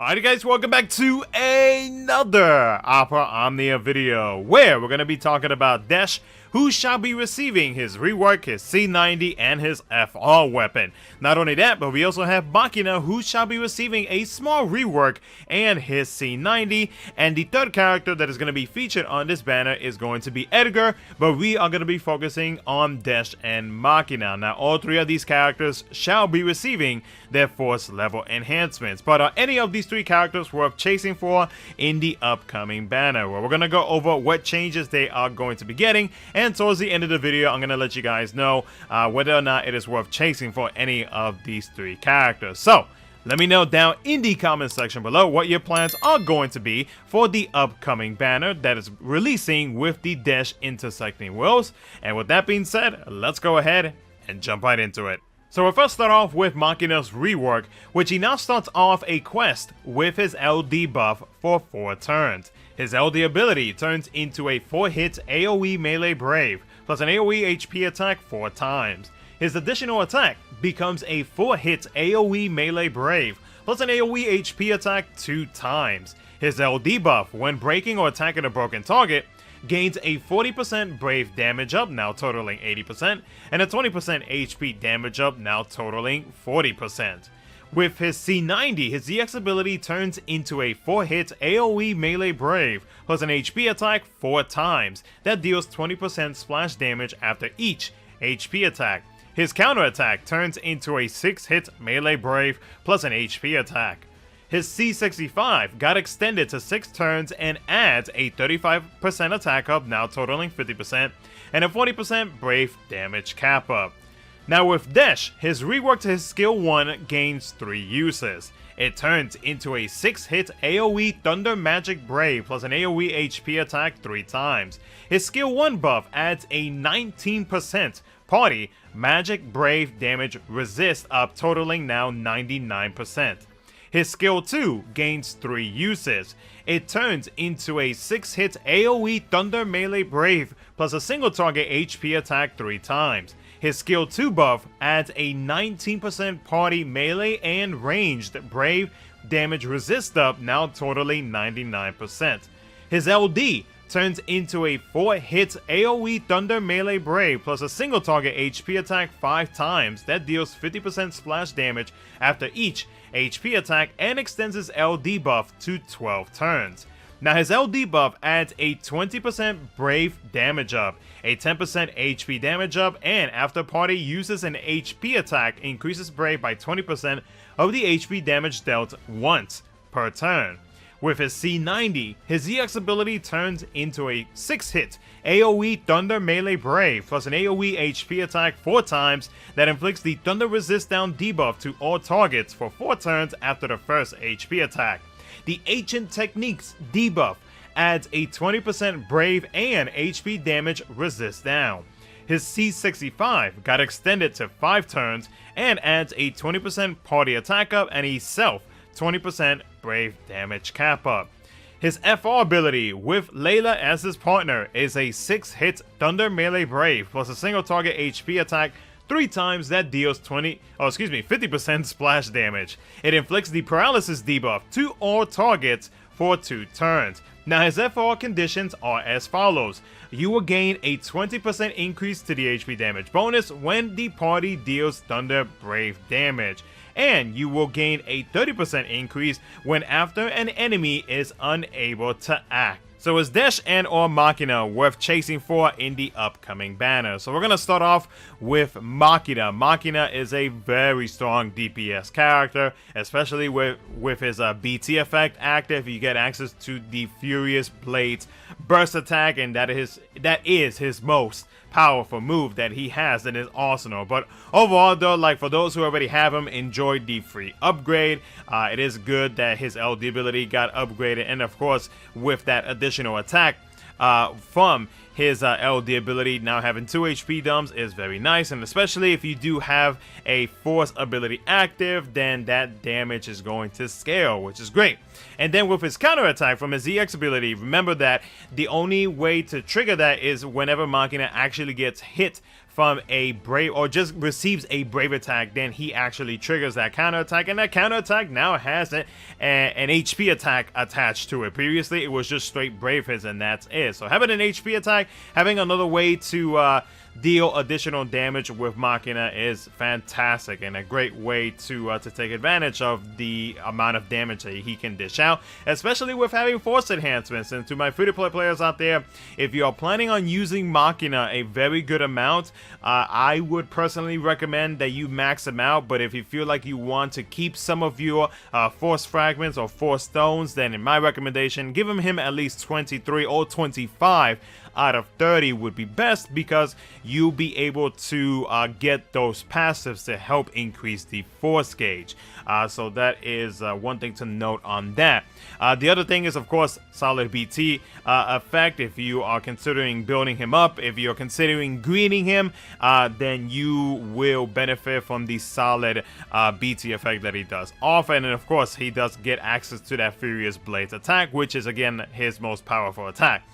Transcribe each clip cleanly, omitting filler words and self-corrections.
Alright guys, welcome back to another Opera Omnia video, where we're going to be talking about Desch, who shall be receiving his rework, his C90, and his FR weapon. Not only that, but we also have Machina, who shall be receiving a small rework and his C90, and the third character that is going to be featured on this banner is going to be Edgar, but we are going to be focusing on Desch and Machina. Now, all three of these characters shall be receiving their force level enhancements, but are any of these three characters worth chasing for in the upcoming banner, where we're going to go over what changes they are going to be getting, and towards the end of the video I'm going to let you guys know whether or not it is worth chasing for any of these three characters. So let me know down in the comment section below what your plans are going to be for the upcoming banner that is releasing with the Desch Intersecting wheels. And with that being said, let's go ahead and jump right into it. So we'll first start off with Machina's rework, which he now starts off a quest with his LD buff for 4 turns. His LD ability turns into a 4-hit AoE melee brave, plus an AoE HP attack 4 times. His additional attack becomes a 4-hit AoE melee brave, plus an AoE HP attack 2 times. His LD buff, when breaking or attacking a broken target, gains a 40% brave damage up, now totaling 80%, and a 20% HP damage up, now totaling 40%. With his C90, his EX ability turns into a 4-hit AoE melee brave, plus an HP attack 4 times, that deals 20% splash damage after each HP attack. His counter attack turns into a 6-hit melee brave, plus an HP attack. His C65 got extended to 6 turns and adds a 35% attack up, now totaling 50%, and a 40% brave damage cap up. Now with Desch, his rework to his skill 1 gains 3 uses. It turns into a 6-hit AoE Thunder Magic Brave plus an AoE HP attack 3 times. His skill 1 buff adds a 19% party Magic Brave damage resist up, totaling now 99%. His skill 2 gains 3 uses. It turns into a 6-hit AoE Thunder Melee Brave plus a single target HP attack 3 times. His skill 2 buff adds a 19% party melee and ranged brave damage resist up, now totaling 99%. His LD turns into a 4-hit AoE Thunder Melee Brave plus a single target HP attack 5 times, that deals 50% splash damage after each HP attack and extends his LD buff to 12 turns. Now his LD buff adds a 20% brave damage up, a 10% HP damage up, and after party uses an HP attack, increases brave by 20% of the HP damage dealt once per turn. With his C90, his EX ability turns into a 6-hit AoE Thunder Melee Brave plus an AoE HP attack 4 times that inflicts the Thunder Resist Down debuff to all targets for 4 turns after the first HP attack. The Ancient Techniques debuff adds a 20% Brave and HP damage resist down. His C65 got extended to 5 turns and adds a 20% party attack up and a self 20% brave damage cap up. His FR ability with Layla as his partner is a 6-hit Thunder Melee Brave plus a single target HP attack 3 times that deals 50% splash damage. It inflicts the paralysis debuff to all targets for 2 turns. Now his FR conditions are as follows. You will gain a 20% increase to the HP damage bonus when the party deals Thunder Brave damage, and you will gain a 30% increase when after an enemy is unable to act. So is Desch and or Machina worth chasing for in the upcoming banner? So we're going to start off with Machina. Machina is a very strong DPS character, especially with his BT effect active. You get access to the Furious Blades burst attack, and that is his most powerful move that he has in his arsenal. But overall though, like for those who already have him, enjoy the free upgrade. It is good that his LD ability got upgraded, and of course with that additional attack from his LD ability now having 2 HP dumps is very nice, and especially if you do have a force ability active, then that damage is going to scale, which is great. And then with his counterattack from his EX ability, remember that the only way to trigger that is whenever Machina actually gets hit from a brave or just receives a brave attack, then he actually triggers that counterattack, and that counterattack now has an HP attack attached to it. Previously it was just straight brave hits and that's it. So having an HP attack, having another way to deal additional damage with Machina is fantastic and a great way to take advantage of the amount of damage that he can dish out, especially with having force enhancements. And to my free-to-play players out there, if you are planning on using Machina a very good amount, I would personally recommend that you max him out. But if you feel like you want to keep some of your force fragments or force stones, then in my recommendation, give him at least 23 or 25 out of 30 would be best, because you'll be able to get those passives to help increase the force gauge. So that is one thing to note on that. The other thing is, of course, solid BT effect. If you are considering building him up, if you're considering greening him, then you will benefit from the solid BT effect that he does offer. And of course, he does get access to that Furious Blades attack, which is again his most powerful attack.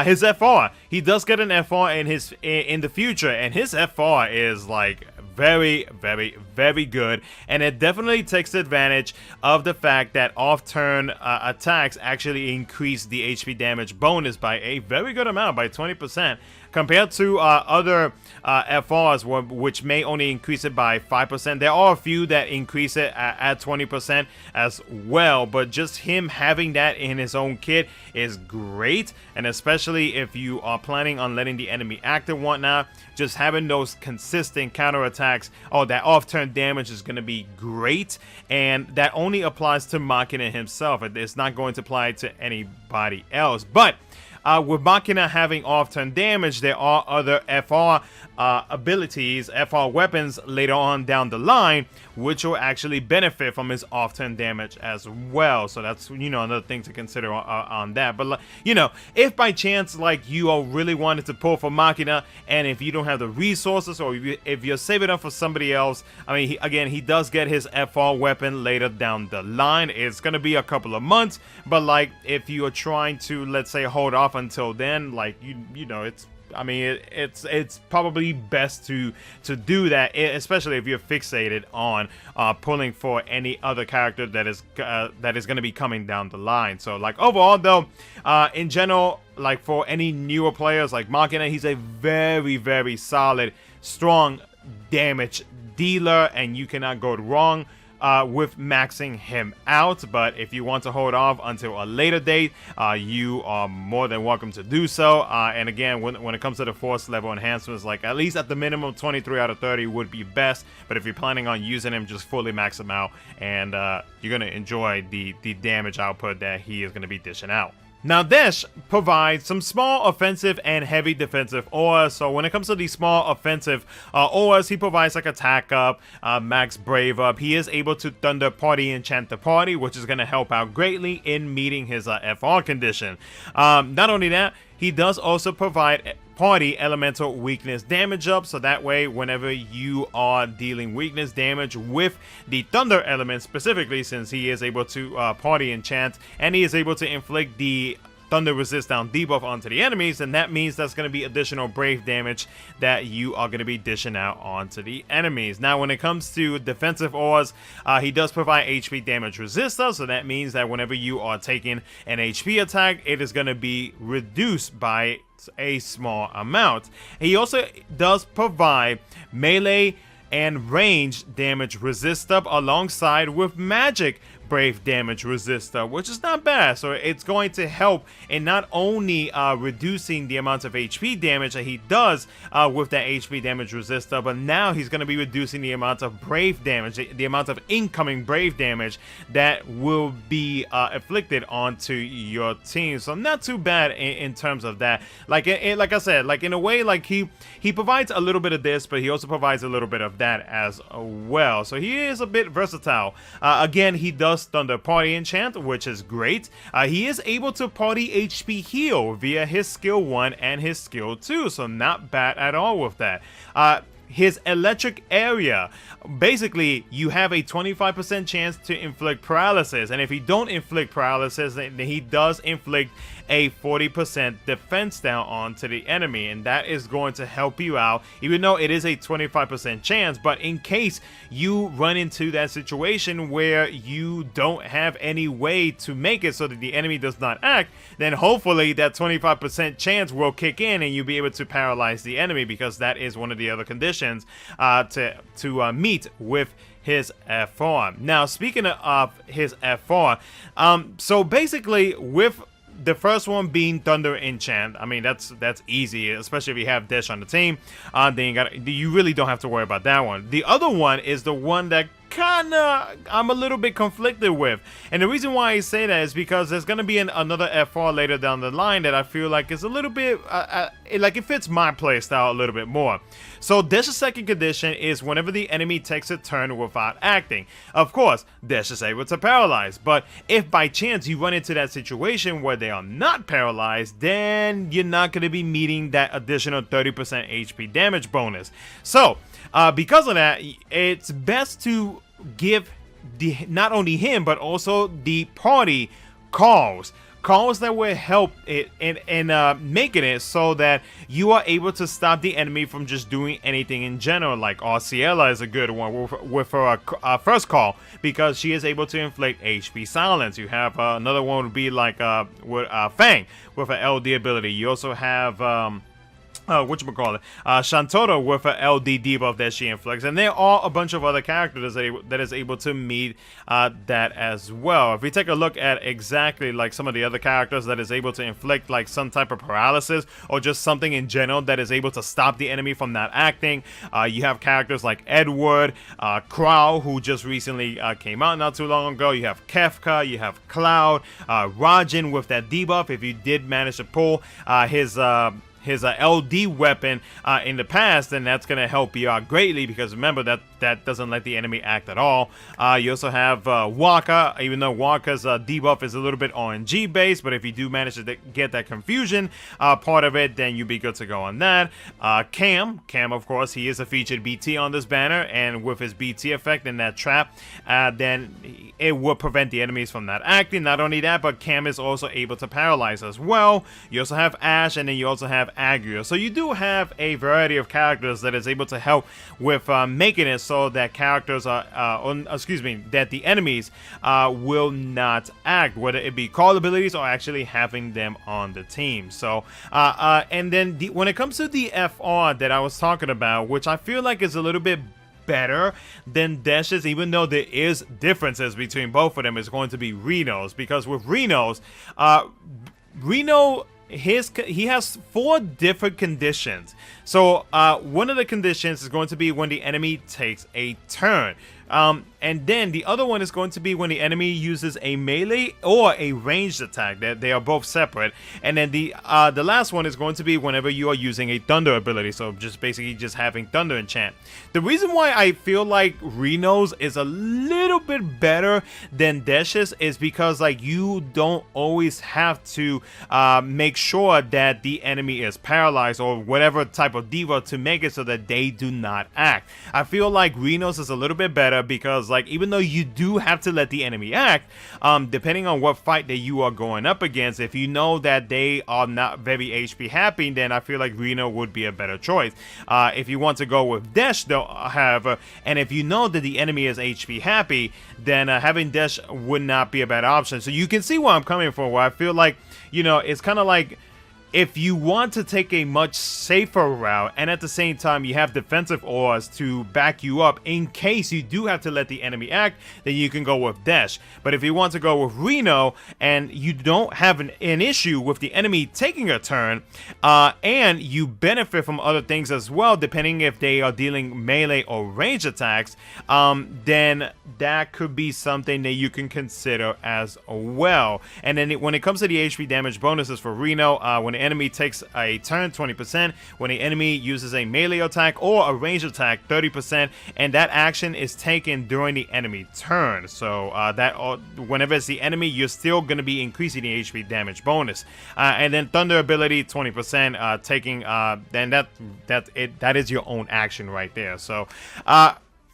His FR, he does get an FR in the future, and his FR is like very, very, very good, and it definitely takes advantage of the fact that off-turn attacks actually increase the HP damage bonus by a very good amount, by 20%. Compared to other FRs, which may only increase it by 5%. There are a few that increase it at 20% as well, but just him having that in his own kit is great, and especially if you are planning on letting the enemy act and whatnot, just having those consistent counterattacks or that off-turn damage is going to be great, and that only applies to Machina himself. It's not going to apply to anybody else. But with Machina having off-turn damage, there are other FR abilities, FR weapons later on down the line, which will actually benefit from his off-turn damage as well. So that's, another thing to consider on that. But, if by chance, like, you all really wanted to pull for Machina, and if you don't have the resources, or if you're saving up for somebody else, I mean, he does get his FR weapon later down the line. It's going to be a couple of months, but, like, if you are trying to, let's say, hold off until then, like, it's probably best to do that, especially if you're fixated on pulling for any other character that is going to be coming down the line. So, like, overall though, in general, like, for any newer players like Machina, he's a very, very solid, strong damage dealer, and you cannot go wrong with maxing him out. But if you want to hold off until a later date, you are more than welcome to do so. And again, when it comes to the force level enhancements, like, at least at the minimum 23 out of 30 would be best. But if you're planning on using him, just fully max him out, and you're going to enjoy the damage output that he is going to be dishing out. Now, Desch provides some small offensive and heavy defensive auras. So when it comes to the small offensive auras, he provides like attack up, max brave up. He is able to thunder party enchant the party, which is going to help out greatly in meeting his FR condition. Not only that, he does also provide party elemental weakness damage up, so that way whenever you are dealing weakness damage with the thunder element specifically, since he is able to party enchant, and he is able to inflict the thunder resist down debuff onto the enemies, and that means that's going to be additional brave damage that you are going to be dishing out onto the enemies. Now, when it comes to defensive auras, he does provide HP damage resistor, so that means that whenever you are taking an HP attack, it is going to be reduced by a small amount. He also does provide melee and range damage resistor alongside with magic brave damage resistor, which is not bad. So it's going to help in not only reducing the amount of HP damage that he does with that HP damage resistor, but now he's going to be reducing the amount of brave damage, the amount of incoming brave damage that will be afflicted onto your team. So not too bad in terms of that. Like I said, like, in a way, like, he provides a little bit of this, but he also provides a little bit of that as well. So he is a bit versatile. Again, he does does Thunder Party enchant, which is great. He is able to party HP heal via his skill 1 and his skill 2, so not bad at all with that. His electric area, basically you have a 25% chance to inflict paralysis, and if you don't inflict paralysis, then he does inflict a 40% defense down onto the enemy, and that is going to help you out, even though it is a 25% chance. But in case you run into that situation where you don't have any way to make it so that the enemy does not act, then hopefully that 25% chance will kick in and you'll be able to paralyze the enemy, because that is one of the other conditions to meet with his FR. Now, speaking of his FR, so basically with the first one being Thunder Enchant, I mean that's easy, especially if you have Desch on the team. Then you really don't have to worry about that one. The other one is the one that I'm a little bit conflicted with, and the reason why I say that is because there's gonna be another FR later down the line that I feel like is a little bit like it fits my playstyle a little bit more. So Desch's second condition is whenever the enemy takes a turn without acting. Of course, Desch is able to paralyze, but if by chance you run into that situation where they are not paralyzed, then you're not going to be meeting that additional 30% HP damage bonus. So because of that, it's best to give not only him but also the party calls that will help it in making it so that you are able to stop the enemy from just doing anything in general. Like Arciela is a good one with her first call, because she is able to inflict HP silence. You have another one would be like with Fang with an LD ability. You also have whatchamacallit, Shantota with an LD debuff that she inflicts, and there are a bunch of other characters that is able to meet that as well. If we take a look at exactly like some of the other characters that is able to inflict like some type of paralysis or just something in general that is able to stop the enemy from not acting, you have characters like Edward, Crow, who just recently came out not too long ago. You have Kefka, you have Cloud, Rajin with that debuff. If you did manage to pull his LD weapon in the past, then that's going to help you out greatly, because remember that doesn't let the enemy act at all. You also have Waka, even though Waka's debuff is a little bit RNG based, but if you do manage to get that confusion part of it, then you'll be good to go on that. Cam, of course, he is a featured BT on this banner, and with his BT effect and that trap, then it will prevent the enemies from not acting. Not only that, but Cam is also able to paralyze as well. You also have Ash, and then you also have Agria. So you do have a variety of characters that is able to help with making it so that characters are, that the enemies will not act, whether it be call abilities or actually having them on the team. So, and then when it comes to the FR that I was talking about, which I feel like is a little bit better than Desch's, even though there is differences between both of them, is going to be Reno's, because with Reno's, Reno, he has 4 different conditions. So one of the conditions is going to be when the enemy takes a turn. And then the other one is going to be when the enemy uses a melee or a ranged attack. They are both separate. And then the last one is going to be whenever you are using a thunder ability. So just basically just having thunder enchant. The reason why I feel like Reno's is a little bit better than Desch's is because like you don't always have to make sure that the enemy is paralyzed or whatever type of diva to make it so that they do not act. I feel like Reno's is a little bit better because like even though you do have to let the enemy act, depending on what fight that you are going up against, if you know that they are not very HP happy, then I feel like Reno would be a better choice. If you want to go with Desch though, however, and if you know that the enemy is HP happy, then having Desch would not be a bad option. So you can see where I'm coming from, where I feel like, you know, it's kind of like if you want to take a much safer route and at the same time you have defensive auras to back you up in case you do have to let the enemy act, then you can go with Desch. But if you want to go with Reno and you don't have an issue with the enemy taking a turn, and you benefit from other things as well, depending if they are dealing melee or range attacks, then that could be something that you can consider as well. And then when it comes to the HP damage bonuses for Reno, when enemy takes a turn, 20%. When the enemy uses a melee attack or a ranged attack, 30%. And that action is taken during the enemy turn. So whenever it's the enemy, you're still going to be increasing the HP damage bonus. And then Thunder ability, 20%, taking, then that is your own action right there. So,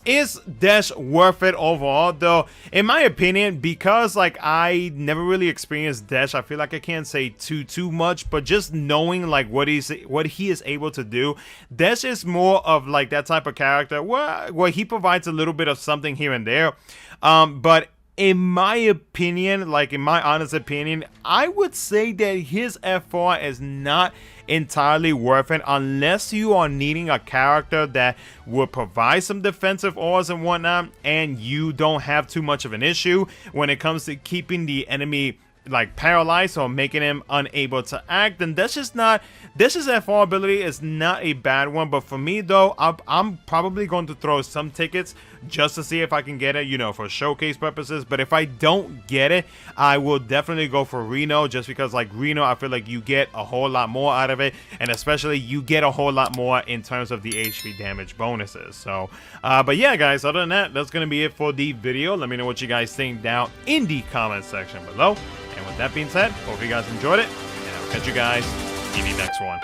is Desch worth it overall though? In my opinion, because like I never really experienced Desch, I feel like I can't say too much, but just knowing like what he is able to do, Desch is more of like that type of character where he provides a little bit of something here and there. But in my opinion, like in my honest opinion, I would say that his FR is not entirely worth it unless you are needing a character that will provide some defensive auras and whatnot, and you don't have too much of an issue when it comes to keeping the enemy like paralyzed or making him unable to act. Then that's just not, Desch's FR ability is not a bad one. But for me though, I'm probably going to throw some tickets just to see if I can get it, you know, for showcase purposes. But if I don't get it, I will definitely go for Reno, just because like Reno, I feel like you get a whole lot more out of it, and especially you get a whole lot more in terms of the HP damage bonuses. So but yeah guys, other than that, that's gonna be it for the video. Let me know what you guys think down in the comment section below. And with that being said, hope you guys enjoyed it, and I'll catch you guys in the next one.